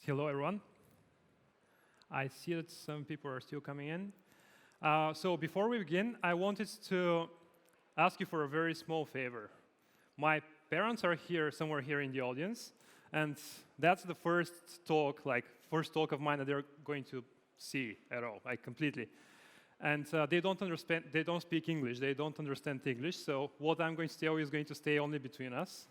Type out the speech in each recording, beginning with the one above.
Hello, everyone. I see that some people are still coming in. So before we begin, I wanted to ask you for a very small favor. My parents are here, somewhere here in the audience, and that's the first talk of mine that they're going to see at all, completely. And they don't speak English, they don't understand English, so what I'm going to tell you is going to stay only between us.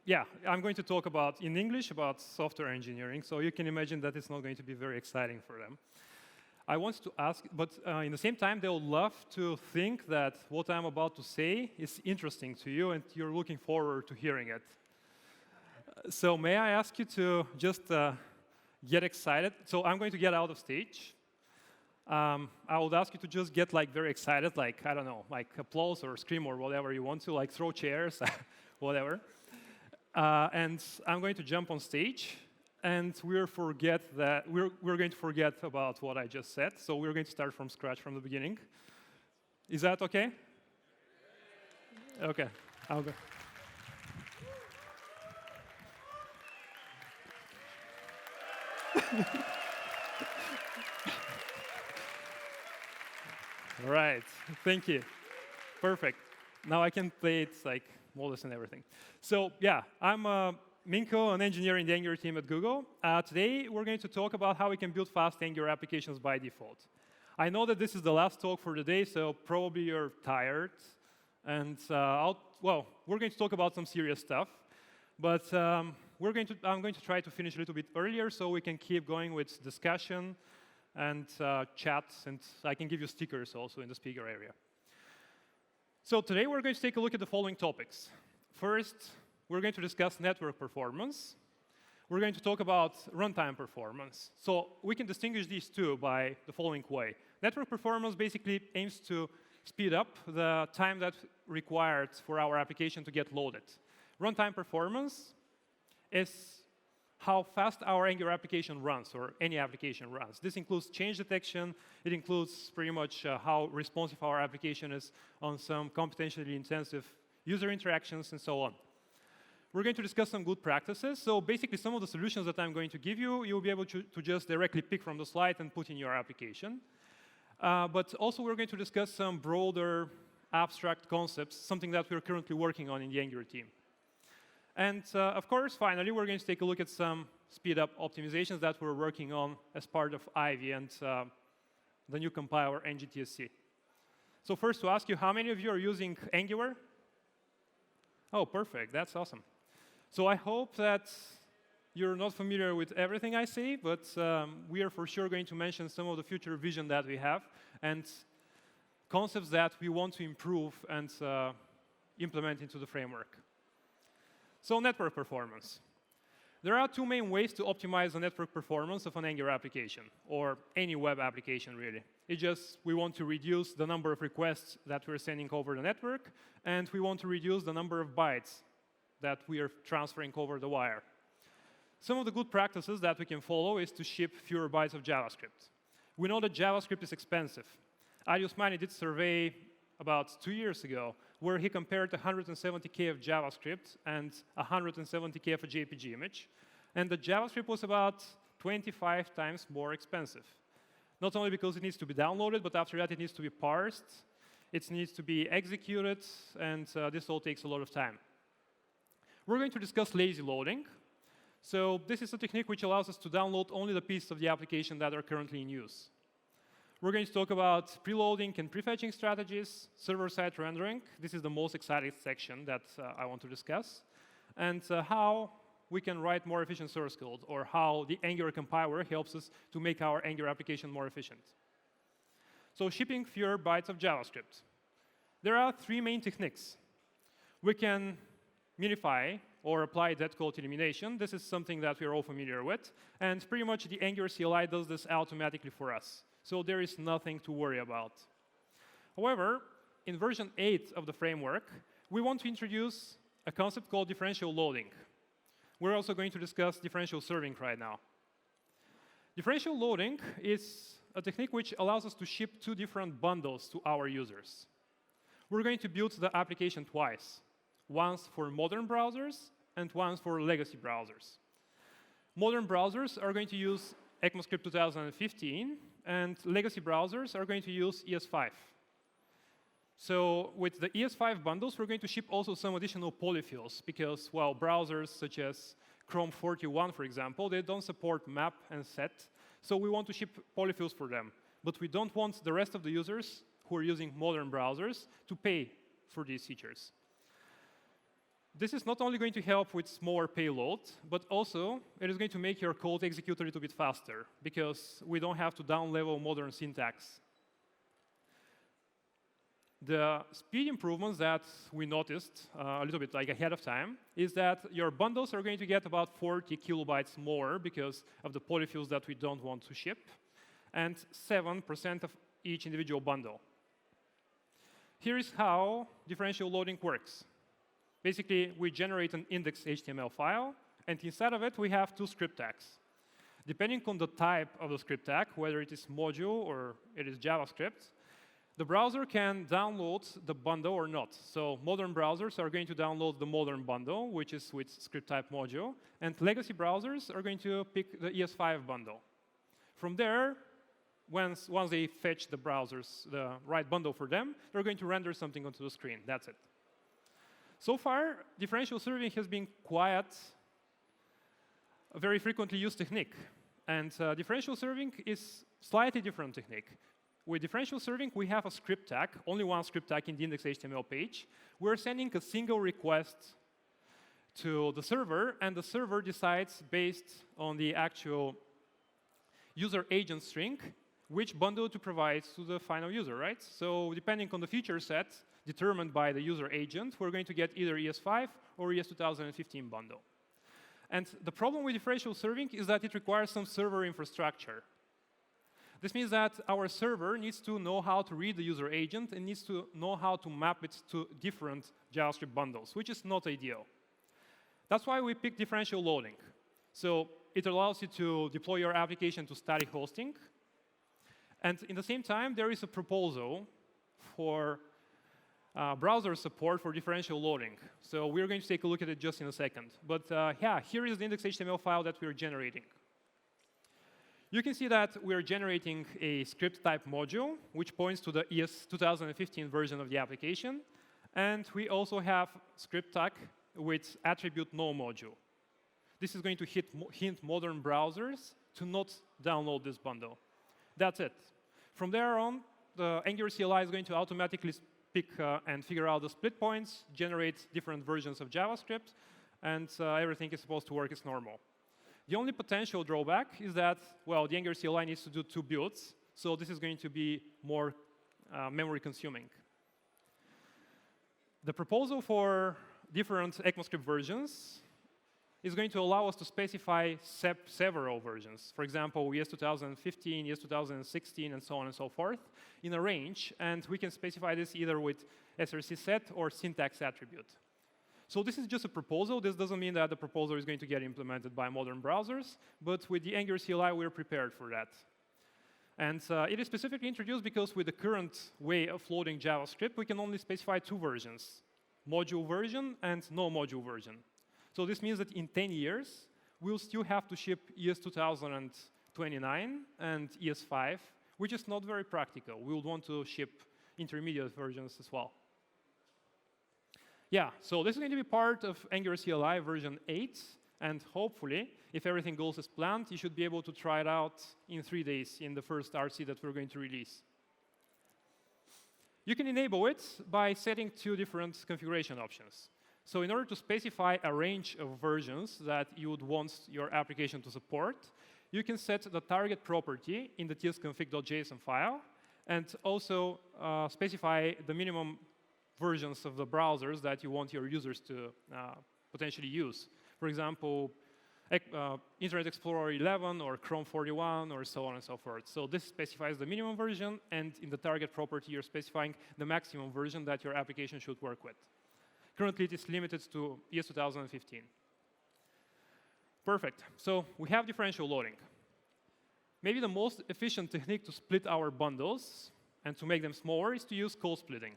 Yeah, I'm going to talk in English about software engineering, so you can imagine that it's not going to be very exciting for them. I want to ask, but in the same time, they'll love to think that what I'm about to say is interesting to you and you're looking forward to hearing it. So may I ask you to just get excited? So I'm going to get out of stage. I would ask you to just get very excited, I don't know, applause or scream or whatever you want to, throw chairs, whatever. And I'm going to jump on stage, and we're going to forget about what I just said. So we're going to start from scratch from the beginning. Is that OK? OK, I'll go. All right, thank you. Perfect. Now I can play it modest and everything. So yeah, I'm Minko, an engineer in the Angular team at Google. Today, we're going to talk about how we can build fast Angular applications by default. I know that this is the last talk for the day, so probably you're tired. And we're going to talk about some serious stuff. But I'm going to try to finish a little bit earlier so we can keep going with discussion and chats, and I can give you stickers also in the speaker area. So today, we're going to take a look at the following topics. First, we're going to discuss network performance. We're going to talk about runtime performance. So we can distinguish these two by the following way. Network performance basically aims to speed up the time that's required for our application to get loaded. Runtime performance is how fast our Angular application runs, or any application runs. This includes change detection. It includes pretty much how responsive our application is on some computationally intensive user interactions, and so on. We're going to discuss some good practices. So basically, some of the solutions that I'm going to give you, you'll be able to just directly pick from the slide and put in your application. But also, we're going to discuss some broader abstract concepts, something that we're currently working on in the Angular team. And of course, finally, we're going to take a look at some speed-up optimizations that we're working on as part of Ivy and the new compiler, NGTSC. So first, to ask you, how many of you are using Angular? Oh, perfect. That's awesome. So I hope that you're not familiar with everything I say, but we are for sure going to mention some of the future vision that we have and concepts that we want to improve and implement into the framework. So network performance. There are two main ways to optimize the network performance of an Angular application, or any web application, really. It's just we want to reduce the number of requests that we're sending over the network, and we want to reduce the number of bytes that we are transferring over the wire. Some of the good practices that we can follow is to ship fewer bytes of JavaScript. We know that JavaScript is expensive. Adi Usmani did a survey about 2 years ago, where he compared 170K of JavaScript and 170K of a JPG image. And the JavaScript was about 25 times more expensive. Not only because it needs to be downloaded, but after that it needs to be parsed, it needs to be executed, and this all takes a lot of time. We're going to discuss lazy loading. So this is a technique which allows us to download only the pieces of the application that are currently in use. We're going to talk about preloading and prefetching strategies, server-side rendering. This is the most exciting section that I want to discuss. And how we can write more efficient source code, or how the Angular compiler helps us to make our Angular application more efficient. So shipping fewer bytes of JavaScript. There are three main techniques. We can minify or apply dead code elimination. This is something that we're all familiar with. And pretty much the Angular CLI does this automatically for us. So there is nothing to worry about. However, in version 8 of the framework, we want to introduce a concept called differential loading. We're also going to discuss differential serving right now. Differential loading is a technique which allows us to ship two different bundles to our users. We're going to build the application twice, once for modern browsers and one for legacy browsers. Modern browsers are going to use ECMAScript 2015, and legacy browsers are going to use ES5. So with the ES5 bundles, we're going to ship also some additional polyfills because, well, browsers such as Chrome 41, for example, they don't support map and set. So we want to ship polyfills for them. But we don't want the rest of the users who are using modern browsers to pay for these features. This is not only going to help with smaller payload, but also it is going to make your code execute a little bit faster because we don't have to down-level modern syntax. The speed improvements that we noticed a little bit like ahead of time is that your bundles are going to get about 40 kilobytes more because of the polyfills that we don't want to ship, and 7% of each individual bundle. Here is how differential loading works. Basically, we generate an index HTML file, and inside of it, we have two script tags. Depending on the type of the script tag, whether it is module or it is JavaScript, the browser can download the bundle or not. So modern browsers are going to download the modern bundle, which is with script type module, and legacy browsers are going to pick the ES5 bundle. From there, once they fetch the browsers the right bundle for them, they're going to render something onto the screen. That's it. So far, differential serving has been quite a very frequently used technique. And differential serving is slightly different technique. With differential serving, we have a script tag, only one script tag in the index.html page. We're sending a single request to the server, and the server decides, based on the actual user agent string, which bundle to provide to the final user, right? So depending on the feature set determined by the user agent, we're going to get either ES5 or ES 2015 bundle. And the problem with differential serving is that it requires some server infrastructure. This means that our server needs to know how to read the user agent and needs to know how to map it to different JavaScript bundles, which is not ideal. That's why we picked differential loading. So it allows you to deploy your application to static hosting. And in the same time, there is a proposal for browser support for differential loading. So we're going to take a look at it just in a second. But yeah, here is the index.html file that we're generating. You can see that we're generating a script type module, which points to the ES 2015 version of the application. And we also have script tag with attribute no module. This is going to hint modern browsers to not download this bundle. That's it. From there on, the Angular CLI is going to automatically pick and figure out the split points, generate different versions of JavaScript, and everything is supposed to work as normal. The only potential drawback is that, well, the Angular CLI needs to do 2 builds, so this is going to be more memory consuming. The proposal for different ECMAScript versions is going to allow us to specify several versions. For example, ES 2015, ES 2016, and so on and so forth, in a range. And we can specify this either with src set or syntax attribute. So this is just a proposal. This doesn't mean that the proposal is going to get implemented by modern browsers. But with the Angular CLI, we're prepared for that. And it is specifically introduced because with the current way of loading JavaScript, we can only specify 2 versions, module version and no module version. So this means that in 10 years, we'll still have to ship ES 2029 and ES5, which is not very practical. We would want to ship intermediate versions as well. Yeah, so this is going to be part of Angular CLI version 8. And hopefully, if everything goes as planned, you should be able to try it out in 3 days in the first RC that we're going to release. You can enable it by setting 2 different configuration options. So in order to specify a range of versions that you would want your application to support, you can set the target property in the tsconfig.json file and also specify the minimum versions of the browsers that you want your users to potentially use. For example, Internet Explorer 11 or Chrome 41 or so on and so forth. So this specifies the minimum version, and in the target property, you're specifying the maximum version that your application should work with. Currently, it is limited to ES 2015. Perfect. So we have differential loading. Maybe the most efficient technique to split our bundles and to make them smaller is to use code splitting.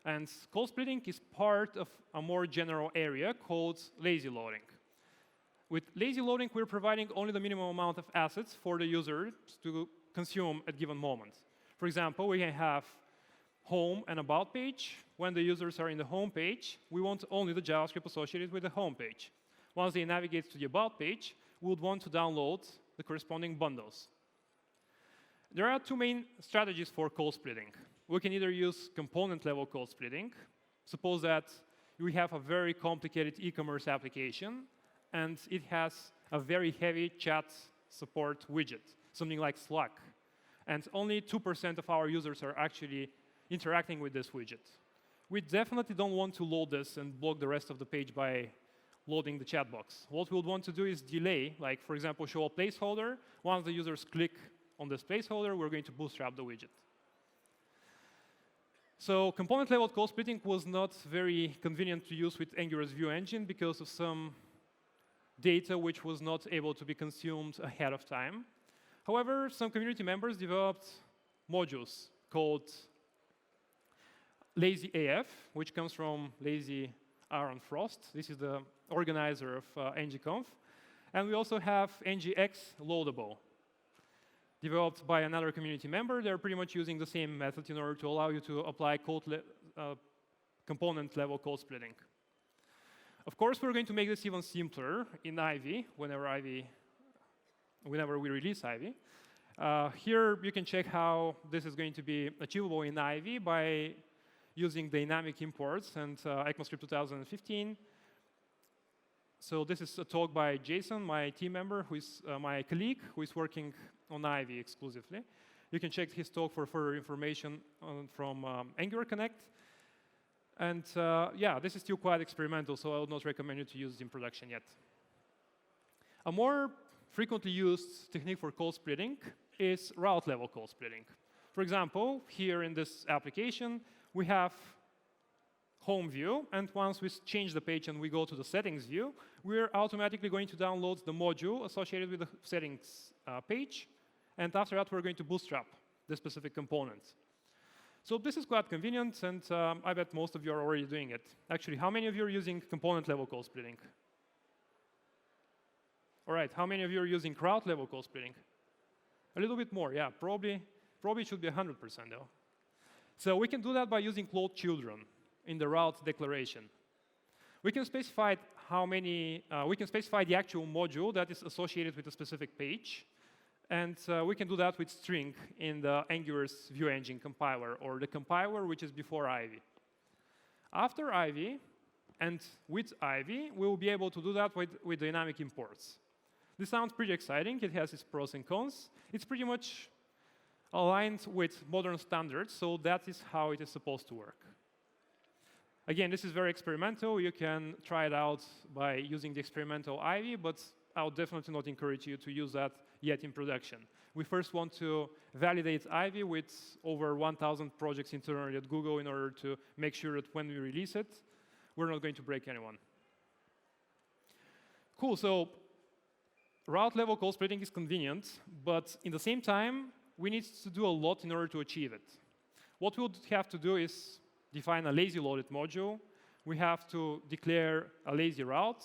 And call splitting is part of a more general area called lazy loading. With lazy loading, we're providing only the minimum amount of assets for the user to consume at given moment. For example, we can have home and about page. When the users are in the home page, we want only the JavaScript associated with the home page. Once they navigate to the about page, we would want to download the corresponding bundles. There are two main strategies for call splitting. We can either use component-level call splitting. Suppose that we have a very complicated e-commerce application, and it has a very heavy chat support widget, something like Slack. And only 2% of our users are actually interacting with this widget. We definitely don't want to load this and block the rest of the page by loading the chat box. What we would want to do is delay, like, for example, show a placeholder. Once the users click on this placeholder, we're going to bootstrap the widget. So component-level call splitting was not very convenient to use with Angular's View engine because of some data which was not able to be consumed ahead of time. However, some community members developed modules called Lazy AF, which comes from Lazy Aaron Frost. This is the organizer of ngconf. And we also have ngx loadable, developed by another community member. They're pretty much using the same method in order to allow you to apply component-level code splitting. Of course, we're going to make this even simpler in Ivy, whenever we release Ivy. Here, you can check how this is going to be achievable in Ivy by using dynamic imports and ECMAScript 2015. So this is a talk by Jason, my team member, who is my colleague, who is working on Ivy exclusively. You can check his talk for further information from ITkonekt. And yeah, this is still quite experimental, so I would not recommend you to use it in production yet. A more frequently used technique for call splitting is route-level call splitting. For example, here in this application, we have home view, and once we change the page and we go to the settings view, we're automatically going to download the module associated with the settings page, and after that, we're going to bootstrap the specific component. So this is quite convenient, and I bet most of you are already doing it. Actually, how many of you are using component-level call splitting? All right, how many of you are using route-level call splitting? A little bit more, yeah, probably it should be 100% though. So we can do that by using load children in the route declaration. We can specify we can specify the actual module that is associated with a specific page, and we can do that with string in the Angular's View engine compiler, or the compiler which is before Ivy. After Ivy, and with Ivy, we will be able to do that with dynamic imports. This sounds pretty exciting. It has its pros and cons. It's pretty much aligned with modern standards, so that is how it is supposed to work. Again, this is very experimental. You can try it out by using the experimental Ivy, but I would definitely not encourage you to use that yet in production. We first want to validate Ivy with over 1,000 projects internally at Google in order to make sure that when we release it, we're not going to break anyone. Cool, so route-level call splitting is convenient, but in the same time, we need to do a lot in order to achieve it. What we would have to do is define a lazy loaded module. We have to declare a lazy route.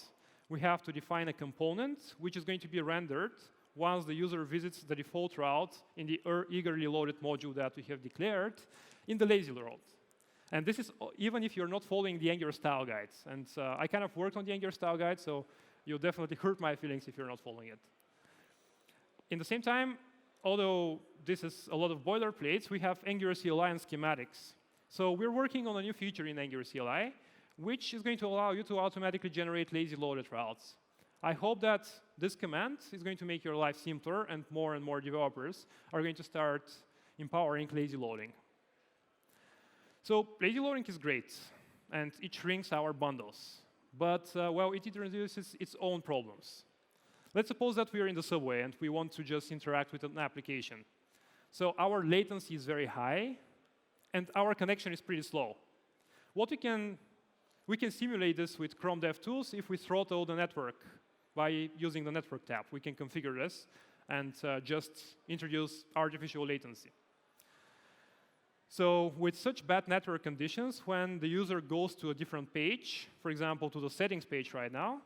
We have to define a component, which is going to be rendered once the user visits the default route in the eagerly loaded module that we have declared in the lazy route. And this is even if you're not following the Angular style guides. And I kind of worked on the Angular style guide, so you'll definitely hurt my feelings if you're not following it. In the same time, although this is a lot of boilerplates, we have Angular CLI and schematics. So we're working on a new feature in Angular CLI, which is going to allow you to automatically generate lazy loaded routes. I hope that this command is going to make your life simpler, and more developers are going to start empowering lazy loading. So lazy loading is great, and it shrinks our bundles. But, well, it introduces its own problems. Let's suppose that we are in the subway and we want to just interact with an application. So our latency is very high, and our connection is pretty slow. We can simulate this with Chrome DevTools if we throttle the network by using the network tab. We can configure this and just introduce artificial latency. So with such bad network conditions, when the user goes to a different page, for example, to the settings page right now,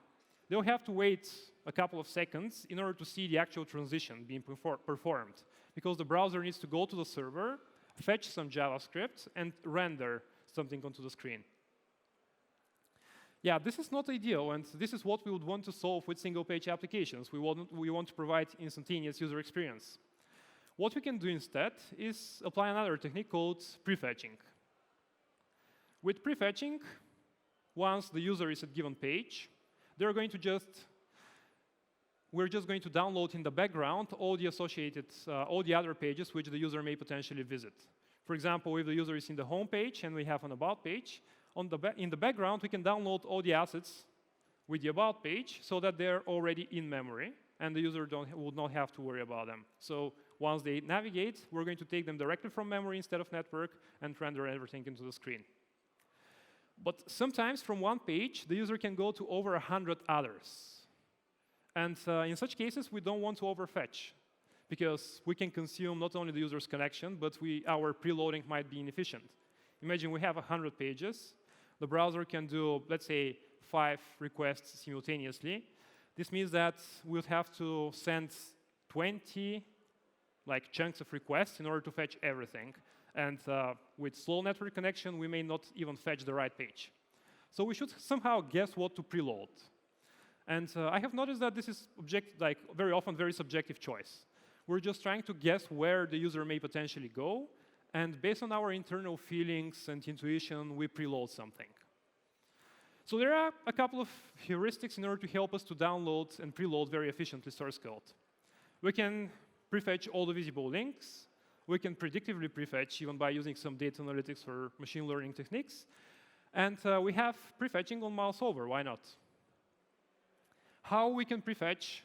they'll have to wait a couple of seconds in order to see the actual transition being performed, because the browser needs to go to the server, fetch some JavaScript, and render something onto the screen. Yeah, this is not ideal, and this is what we would want to solve with single-page applications. We want to provide instantaneous user experience. What we can do instead is apply another technique called prefetching. With prefetching, once the user is at a given page, we're just going to download in the background all the associated, all the other pages which the user may potentially visit. For example, if the user is in the home page and we have an about page, in the background we can download all the assets with the about page so that they're already in memory and the user would not have to worry about them. So once they navigate, we're going to take them directly from memory instead of network and render everything into the screen. But sometimes from one page, the user can go to over 100 others. And in such cases, we don't want to overfetch, because we can consume not only the user's connection, but our preloading might be inefficient. Imagine we have 100 pages. The browser can do, let's say, 5 requests simultaneously. This means that we would have to send 20 chunks of requests in order to fetch everything. And with slow network connection, we may not even fetch the right page. So we should somehow guess what to preload. And I have noticed that this is very often very subjective choice. We're just trying to guess where the user may potentially go. And based on our internal feelings and intuition, we preload something. So there are a couple of heuristics in order to help us to download and preload very efficiently source code. We can prefetch all the visible links. We can predictively prefetch even by using some data analytics or machine learning techniques. And we have prefetching on mouse over. Why not? How we can prefetch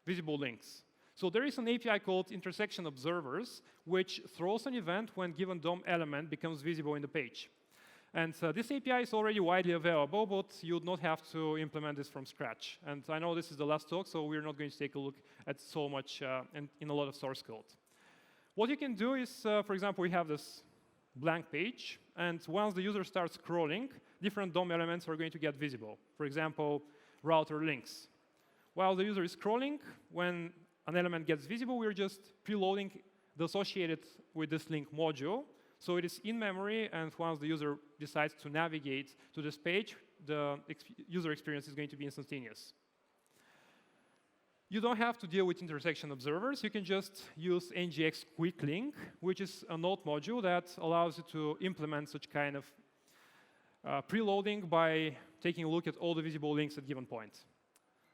visible links. So there is an API called intersection observers, which throws an event when given DOM element becomes visible in the page. And this API is already widely available, but you would not have to implement this from scratch. And I know this is the last talk, so we're not going to take a look at so much in a lot of source code. What you can do is, for example, we have this blank page, and once the user starts scrolling, different DOM elements are going to get visible. For example, router links. While the user is scrolling, when an element gets visible, we're just preloading the associated with this link module. So it is in memory, and once the user decides to navigate to this page, the user experience is going to be instantaneous. You don't have to deal with intersection observers. You can just use ngx quick link, which is a node module that allows you to implement such kind of preloading by taking a look at all the visible links at given point.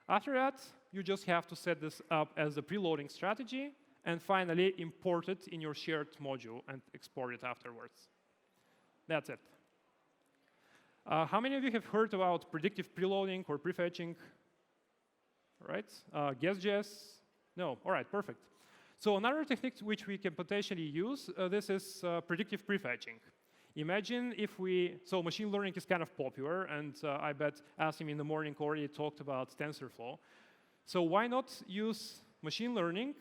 After that, you just have to set this up as a preloading strategy, and finally import it in your shared module and export it afterwards. That's it. How many of you have heard about predictive preloading or prefetching? All right. Gechev? No. All right. Perfect. So another technique which we can potentially use, this is predictive prefetching. Imagine if so machine learning is kind of popular, and I bet Asim in the morning already talked about TensorFlow. So why not use machine learning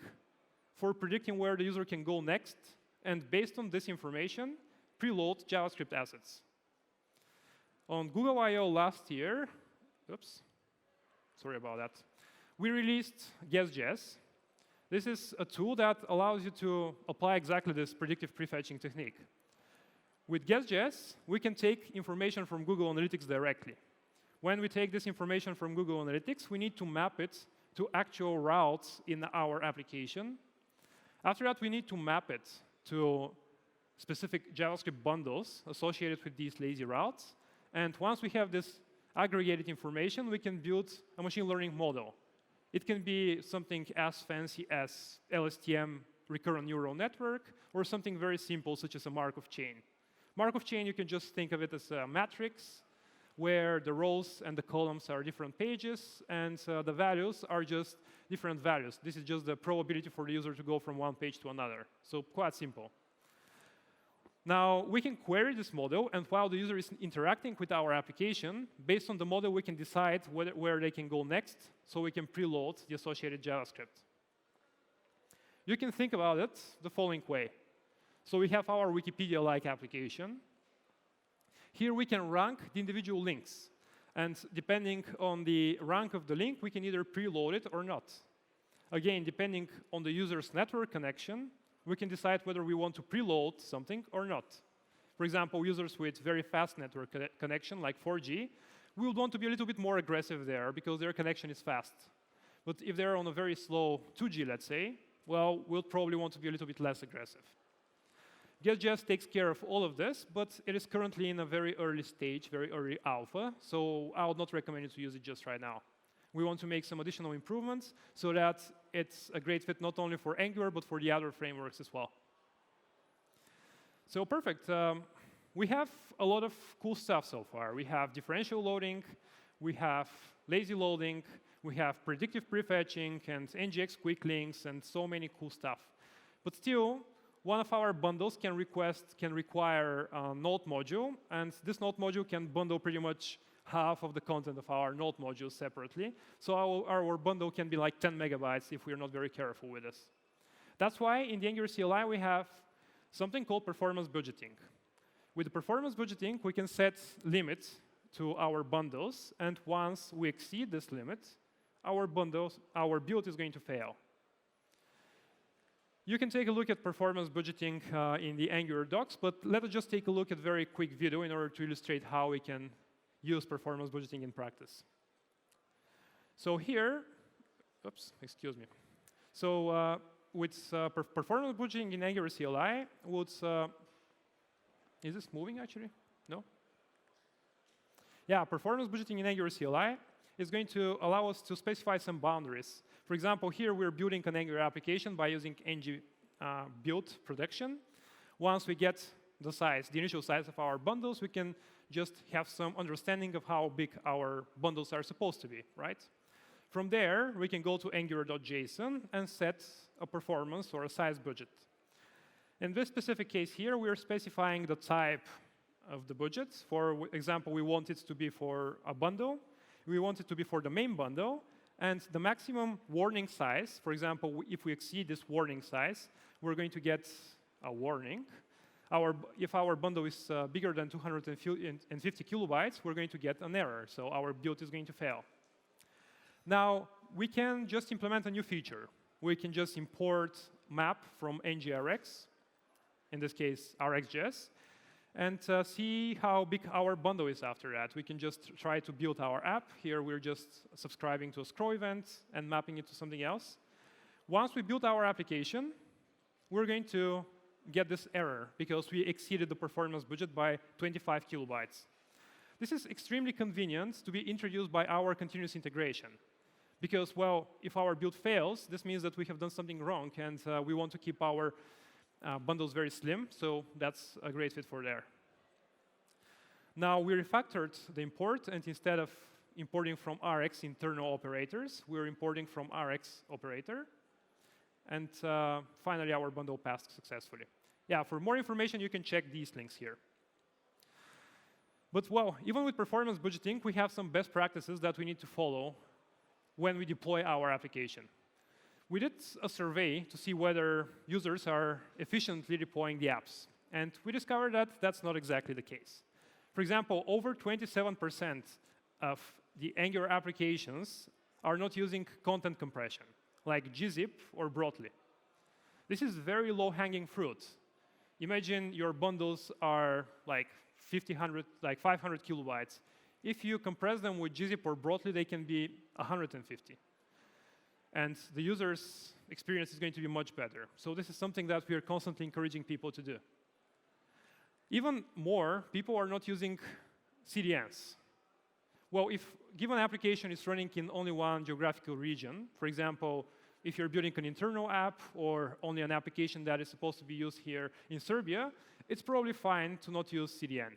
for predicting where the user can go next, and based on this information, preload JavaScript assets. On Google I/O last year, oops, sorry about that, we released Gechev. This is a tool that allows you to apply exactly this predictive prefetching technique. With Gechev, we can take information from Google Analytics directly. When we take this information from Google Analytics, we need to map it to actual routes in our application. After that, we need to map it to specific JavaScript bundles associated with these lazy routes. And once we have this aggregated information, we can build a machine learning model. It can be something as fancy as LSTM, recurrent neural network, or something very simple, such as a Markov chain. Markov chain, you can just think of it as a matrix where the rows and the columns are different pages, and the values are just different values. This is just the probability for the user to go from one page to another. So quite simple. Now, we can query this model, and while the user is interacting with our application, based on the model, we can decide where they can go next, so we can preload the associated JavaScript. You can think about it the following way. So we have our Wikipedia-like application. Here we can rank the individual links. And depending on the rank of the link, we can either preload it or not. Again, depending on the user's network connection, we can decide whether we want to preload something or not. For example, users with very fast network connection, like 4G, we would want to be a little bit more aggressive there because their connection is fast. But if they're on a very slow 2G, let's say, well, we'll probably want to be a little bit less aggressive. Gechev takes care of all of this, but it is currently in a very early stage, very early alpha, so I would not recommend you to use it just right now. We want to make some additional improvements so that it's a great fit not only for Angular, but for the other frameworks as well. So perfect. We have a lot of cool stuff so far. We have differential loading, we have lazy loading, we have predictive prefetching and NGX quick links and so many cool stuff. But still, one of our bundles can require a node module, and this node module can bundle pretty much half of the content of our node module separately. So our bundle can be like 10 megabytes if we're not very careful with this. That's why in the Angular CLI we have something called performance budgeting. With the performance budgeting, we can set limits to our bundles, and once we exceed this limit, our build is going to fail. You can take a look at performance budgeting in the Angular docs, but let us just take a look at a very quick video in order to illustrate how we can use performance budgeting in practice. So here, oops, excuse me. So with performance budgeting in Angular CLI, is this moving actually? No? Yeah, performance budgeting in Angular CLI is going to allow us to specify some boundaries. For example, here we're building an Angular application by using ng build production. Once we get the size, the initial size of our bundles, we can just have some understanding of how big our bundles are supposed to be, right? From there, we can go to angular.json and set a performance or a size budget. In this specific case here, we're specifying the type of the budget. For example, we want it to be for a bundle. We want it to be for the main bundle. And the maximum warning size, for example, if we exceed this warning size, we're going to get a warning. If our bundle is bigger than 250 kilobytes, we're going to get an error. So our build is going to fail. Now, we can just implement a new feature. We can just import map from ngrx, in this case, rxjs, and see how big our bundle is after that. We can just try to build our app. Here, we're just subscribing to a scroll event and mapping it to something else. Once we build our application, we're going to get this error because we exceeded the performance budget by 25 kilobytes. This is extremely convenient to be introduced by our continuous integration. Because, well, if our build fails, this means that we have done something wrong, and we want to keep our bundles very slim, so that's a great fit for there. Now, we refactored the import, and instead of importing from Rx internal operators, we're importing from Rx operator. And finally, our bundle passed successfully. Yeah, for more information, you can check these links here. But, well, even with performance budgeting, we have some best practices that we need to follow when we deploy our application. We did a survey to see whether users are efficiently deploying the apps. And we discovered that that's not exactly the case. For example, over 27% of the Angular applications are not using content compression, like gzip or Brotli. This is very low-hanging fruit. Imagine your bundles are like 500 kilobytes. If you compress them with gzip or Brotli, they can be 150. And the user's experience is going to be much better. So this is something that we are constantly encouraging people to do. Even more, people are not using CDNs. Well, if given application is running in only one geographical region, for example, if you're building an internal app or only an application that is supposed to be used here in Serbia, it's probably fine to not use CDN.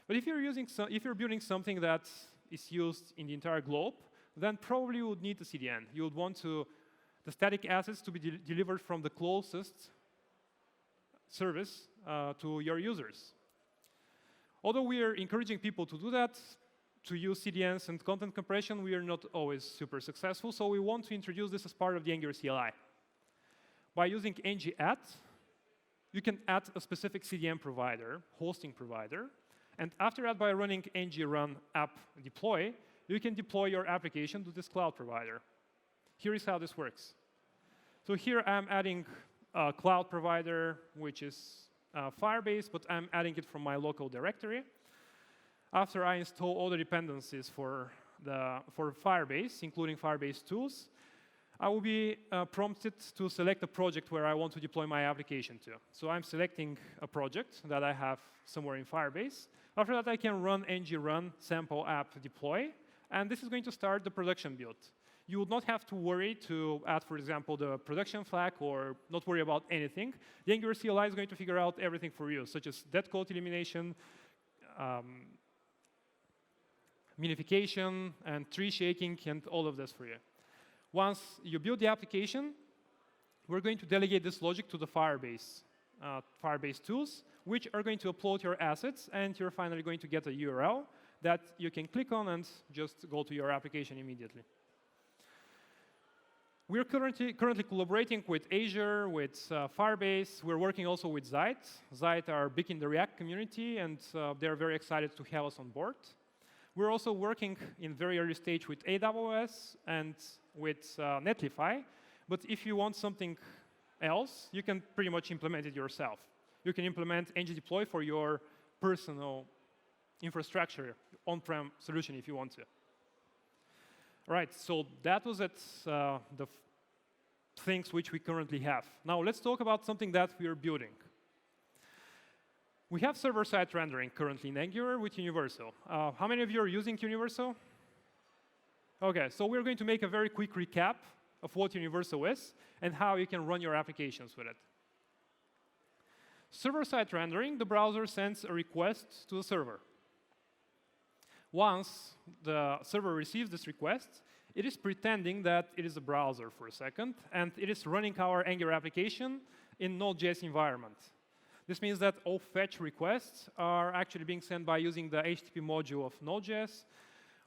But if you're building something that is used in the entire globe, then probably you would need a CDN. You would want the static assets to be delivered from the closest service to your users. Although we are encouraging people to do that, to use CDNs and content compression, we are not always super successful, so we want to introduce this as part of the Angular CLI. By using ng-at, you can add a specific CDN provider, hosting provider, and after that, by running ng-run app deploy, you can deploy your application to this cloud provider. Here is how this works. So here I'm adding a cloud provider, which is Firebase, but I'm adding it from my local directory. After I install all the dependencies for Firebase, including Firebase tools, I will be prompted to select a project where I want to deploy my application to. So I'm selecting a project that I have somewhere in Firebase. After that, I can run ng-run sample app deploy, and this is going to start the production build. You would not have to worry to add, for example, the production flag or not worry about anything. The Angular CLI is going to figure out everything for you, such as dead code elimination, minification, and tree shaking, and all of this for you. Once you build the application, we're going to delegate this logic to the Firebase tools, which are going to upload your assets, and you're finally going to get a URL that you can click on and just go to your application immediately. We're currently collaborating with Azure, with Firebase. We're working also with Zeit. Zeit are big in the React community, and they're very excited to have us on board. We're also working in very early stage with AWS and with Netlify. But if you want something else, you can pretty much implement it yourself. You can implement ng-deploy for your personal infrastructure, on-prem solution if you want to. Right, so that was the things which we currently have. Now let's talk about something that we are building. We have server-side rendering currently in Angular with Universal. How many of you are using Universal? OK, so we're going to make a very quick recap of what Universal is and how you can run your applications with it. Server-side rendering, the browser sends a request to the server. Once the server receives this request, it is pretending that it is a browser for a second, and it is running our Angular application in Node.js environment. This means that all fetch requests are actually being sent by using the HTTP module of Node.js.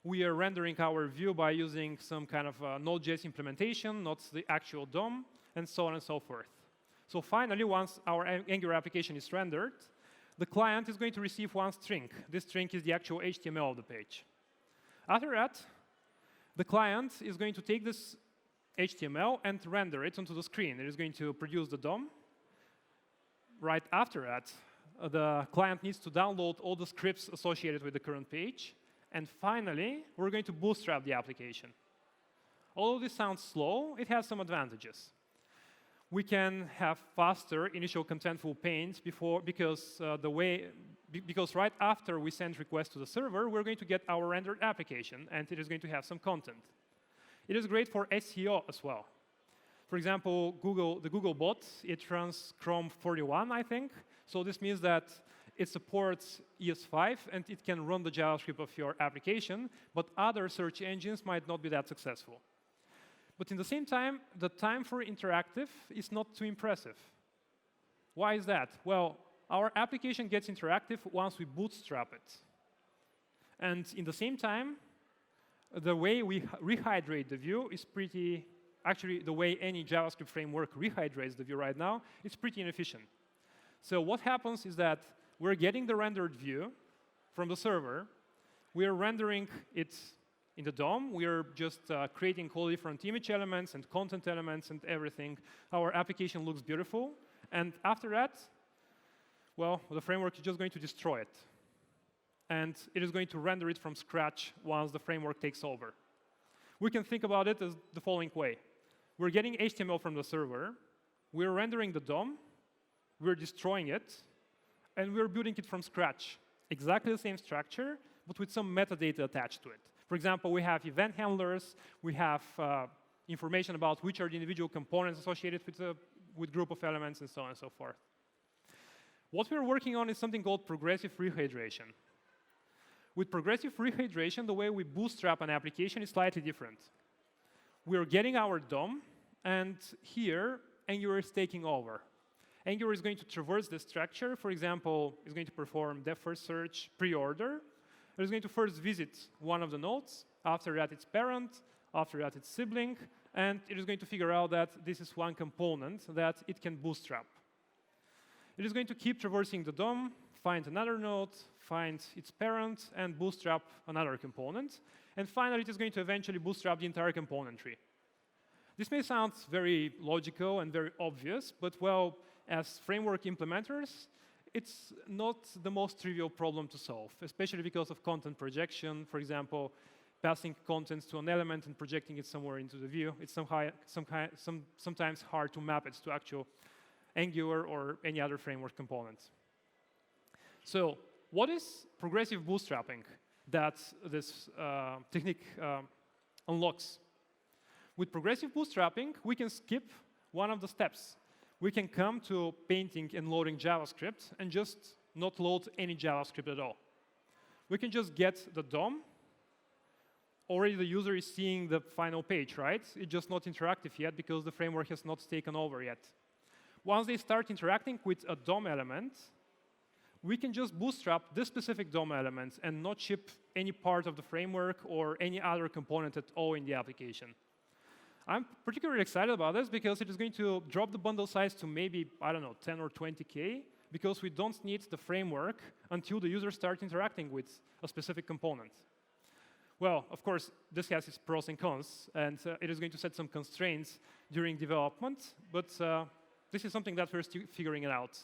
We are rendering our view by using some kind of Node.js implementation, not the actual DOM, and so on and so forth. So finally, once our Angular application is rendered, the client is going to receive one string. This string is the actual HTML of the page. After that, the client is going to take this HTML and render it onto the screen. It is going to produce the DOM. Right after that, the client needs to download all the scripts associated with the current page. And finally, we're going to bootstrap the application. Although this sounds slow, it has some advantages. We can have faster initial contentful paints because right after we send requests to the server, we're going to get our rendered application, and it is going to have some content. It is great for SEO as well. For example, the Google bot, it runs Chrome 41, I think. So this means that it supports ES5, and it can run the JavaScript of your application, but other search engines might not be that successful. But in the same time, the time for interactive is not too impressive. Why is that? Well, our application gets interactive once we bootstrap it. And in the same time, the way we rehydrate the view is pretty, actually, the way any JavaScript framework rehydrates the view right now, it's pretty inefficient. So what happens is that we're getting the rendered view from the server. We're rendering it in the DOM. We're just creating all different image elements and content elements and everything. Our application looks beautiful. And after that, well, the framework is just going to destroy it. And it is going to render it from scratch once the framework takes over. We can think about it as the following way. We're getting HTML from the server. We're rendering the DOM. We're destroying it. And we're building it from scratch. Exactly the same structure, but with some metadata attached to it. For example, we have event handlers. We have information about which are the individual components associated with group of elements, and so on and so forth. What we're working on is something called progressive rehydration. With progressive rehydration, the way we bootstrap an application is slightly different. We're getting our DOM, and here, Angular is taking over. Angular is going to traverse the structure. For example, it's going to perform depth first search pre-order. It is going to first visit one of the nodes. After that, it's parent. After that, it's sibling. And it is going to figure out that this is one component that it can bootstrap. It is going to keep traversing the DOM, find another node, find its parent, and bootstrap another component. And finally, it is going to eventually bootstrap the entire component tree. This may sound very logical and very obvious, but well, as framework implementers, it's not the most trivial problem to solve, especially because of content projection. For example, passing contents to an element and projecting it somewhere into the view. It's sometimes hard to map it to actual Angular or any other framework component. So what is progressive bootstrapping that this technique unlocks? With progressive bootstrapping, we can skip one of the steps. We can come to painting and loading JavaScript and just not load any JavaScript at all. We can just get the DOM. Already the user is seeing the final page, right? It's just not interactive yet because the framework has not taken over yet. Once they start interacting with a DOM element, we can just bootstrap this specific DOM element and not ship any part of the framework or any other component at all in the application. I'm particularly excited about this because it is going to drop the bundle size to maybe, I don't know, 10 or 20K, because we don't need the framework until the user starts interacting with a specific component. Well, of course, this has its pros and cons, and it is going to set some constraints during development, but this is something that we're still figuring it out.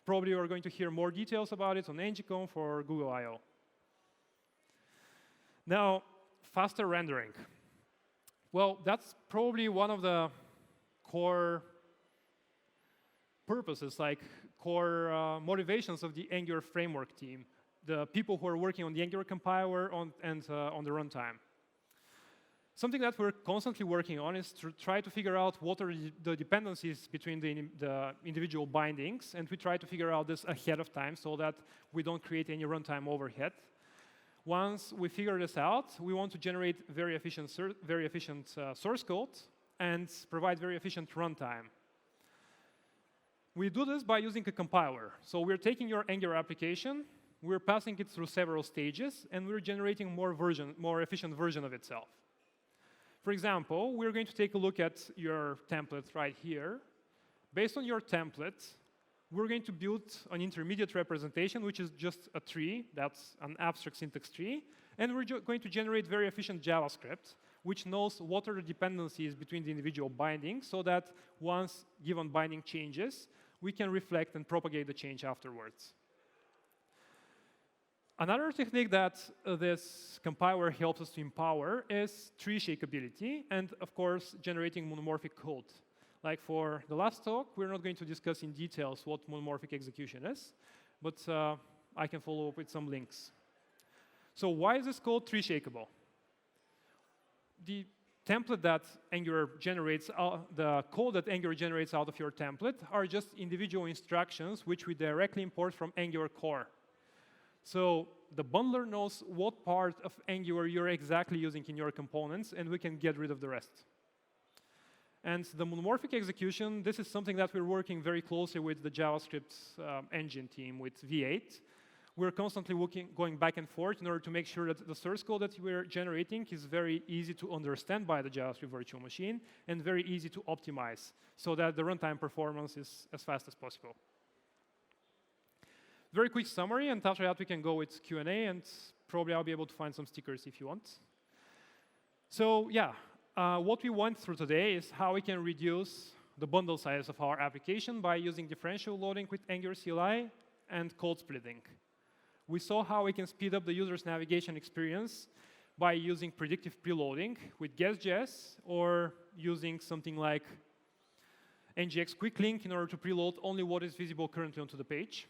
Probably we're going to hear more details about it on ngConf or Google I/O. Now, faster rendering. Well, that's probably one of the core purposes, like core motivations of the Angular framework team, the people who are working on the Angular compiler and on the runtime. Something that we're constantly working on is to try to figure out what are the dependencies between the individual bindings, and we try to figure out this ahead of time so that we don't create any runtime overhead. Once we figure this out, we want to generate very efficient source code and provide very efficient runtime. We do this by using a compiler. So we're taking your Angular application, we're passing it through several stages, and we're generating more efficient version of itself. For example, we're going to take a look at your template right here. Based on your template, we're going to build an intermediate representation, which is just a tree. That's an abstract syntax tree. And we're going to generate very efficient JavaScript, which knows what are the dependencies between the individual bindings, so that once given binding changes, we can reflect and propagate the change afterwards. Another technique that this compiler helps us to empower is tree shakeability and, of course, generating monomorphic code. Like for the last talk, we're not going to discuss in details what monomorphic execution is, but I can follow up with some links. So why is this code tree shakeable? The template that Angular generates, the code that Angular generates out of your template are just individual instructions which we directly import from Angular core. So the bundler knows what part of Angular you're exactly using in your components, and we can get rid of the rest. And the monomorphic execution, this is something that we're working very closely with the JavaScript engine team, with V8. We're constantly going back and forth in order to make sure that the source code that we're generating is very easy to understand by the JavaScript virtual machine and very easy to optimize so that the runtime performance is as fast as possible. Very quick summary, and after that we can go with Q&A, and probably I'll be able to find some stickers if you want. So yeah, what we went through today is how we can reduce the bundle size of our application by using differential loading with Angular CLI and code splitting. We saw how we can speed up the user's navigation experience by using predictive preloading with Gechev, or using something like ngx quick link in order to preload only what is visible currently onto the page.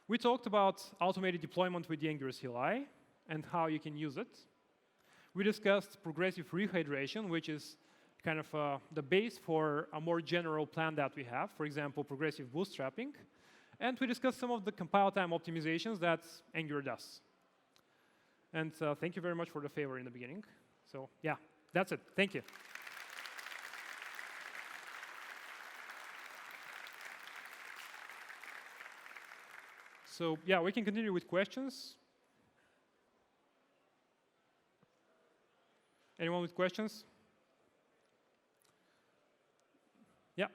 We talked about automated deployment with the Angular CLI and how you can use it. We discussed progressive rehydration, which is kind of the base for a more general plan that we have, for example, progressive bootstrapping. And we discussed some of the compile time optimizations that Angular does. And thank you very much for the favor in the beginning. So yeah, that's it. Thank you. So yeah, we can continue with questions. Anyone with questions? Yeah.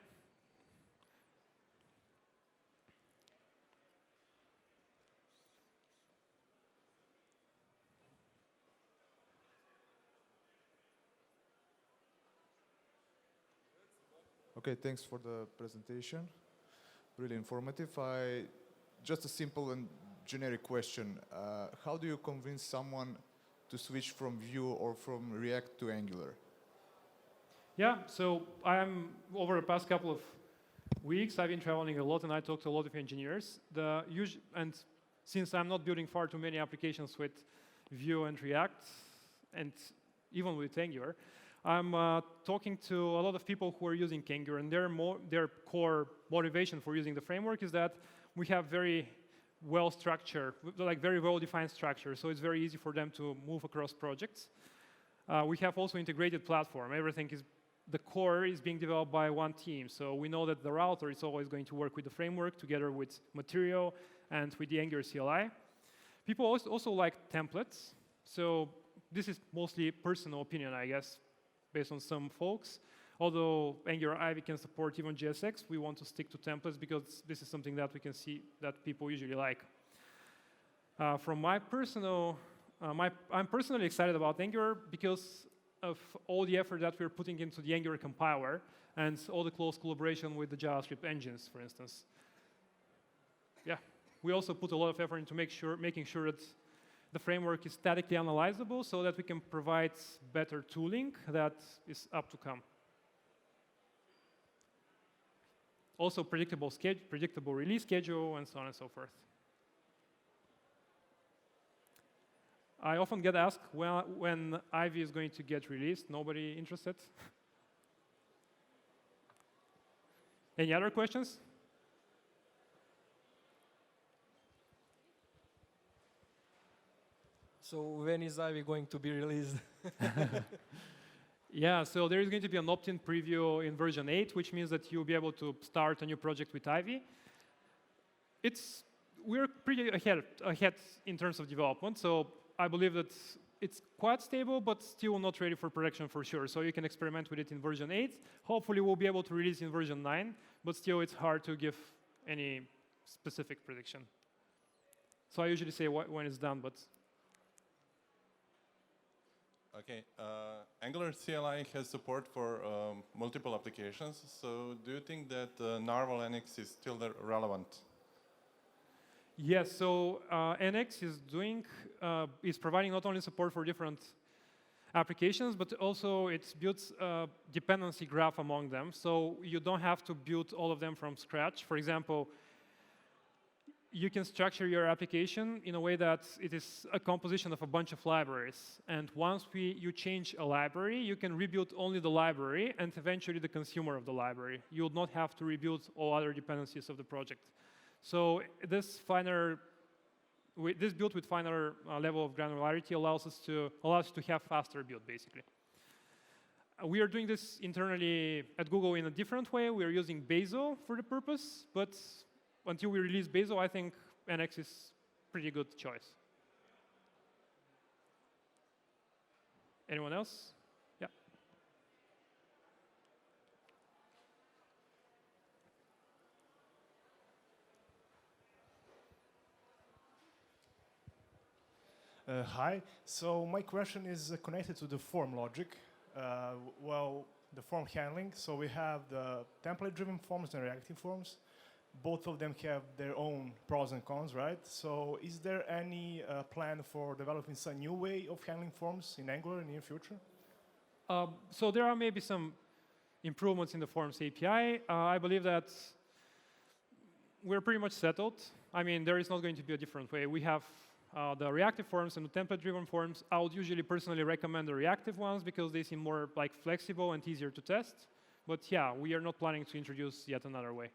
Okay, thanks for the presentation. Really informative. Just a simple and generic question. How do you convince someone to switch from Vue or from React to Angular? Yeah, so over the past couple of weeks, I've been traveling a lot and I talked to a lot of engineers. And since I'm not building far too many applications with Vue and React, and even with Angular, I'm talking to a lot of people who are using Angular, and their core motivation for using the framework is that we have very well-structured, like very well-defined structure, so it's very easy for them to move across projects. We have also integrated platform. The core is being developed by one team, so we know that the router is always going to work with the framework together with material and with the Angular CLI. People also like templates, so this is mostly personal opinion, I guess, based on some folks. Although Angular Ivy can support even JSX, we want to stick to templates because this is something that we can see that people usually like. From my personal, I'm personally excited about Angular because of all the effort that we're putting into the Angular compiler and all the close collaboration with the JavaScript engines, for instance. Yeah, we also put a lot of effort into making sure that the framework is statically analyzable so that we can provide better tooling that is up to come. Also predictable release schedule, and so on and so forth. I often get asked when Ivy is going to get released. Nobody interested? Any other questions? So when is Ivy going to be released? Yeah, so there is going to be an opt-in preview in version 8, which means that you'll be able to start a new project with Ivy. We're pretty ahead in terms of development, so I believe that it's quite stable, but still not ready for production for sure. So you can experiment with it in version 8. Hopefully, we'll be able to release in version 9, but still, it's hard to give any specific prediction. So I usually say when it's done, but. Okay, Angular CLI has support for multiple applications. So do you think that Narwhal NX is still relevant? Yes, so NX is providing not only support for different applications, but also it builds a dependency graph among them. So you don't have to build all of them from scratch. For example, you can structure your application in a way that it is a composition of a bunch of libraries. And once you change a library, you can rebuild only the library and eventually the consumer of the library. You will not have to rebuild all other dependencies of the project. So this build with finer level of granularity allows you to have faster build, basically. We are doing this internally at Google in a different way. We are using Bazel for the purpose, but until we release Bazel, I think NX is a pretty good choice. Anyone else? Yeah. Hi. So my question is connected to the form logic. The form handling. So we have the template-driven forms and reactive forms. Both of them have their own pros and cons, right? So is there any plan for developing some new way of handling forms in Angular in the near future? So there are maybe some improvements in the Forms API. I believe that we're pretty much settled. I mean, there is not going to be a different way. We have the reactive forms and the template-driven forms. I would usually personally recommend the reactive ones because they seem more like flexible and easier to test. But yeah, we are not planning to introduce yet another way.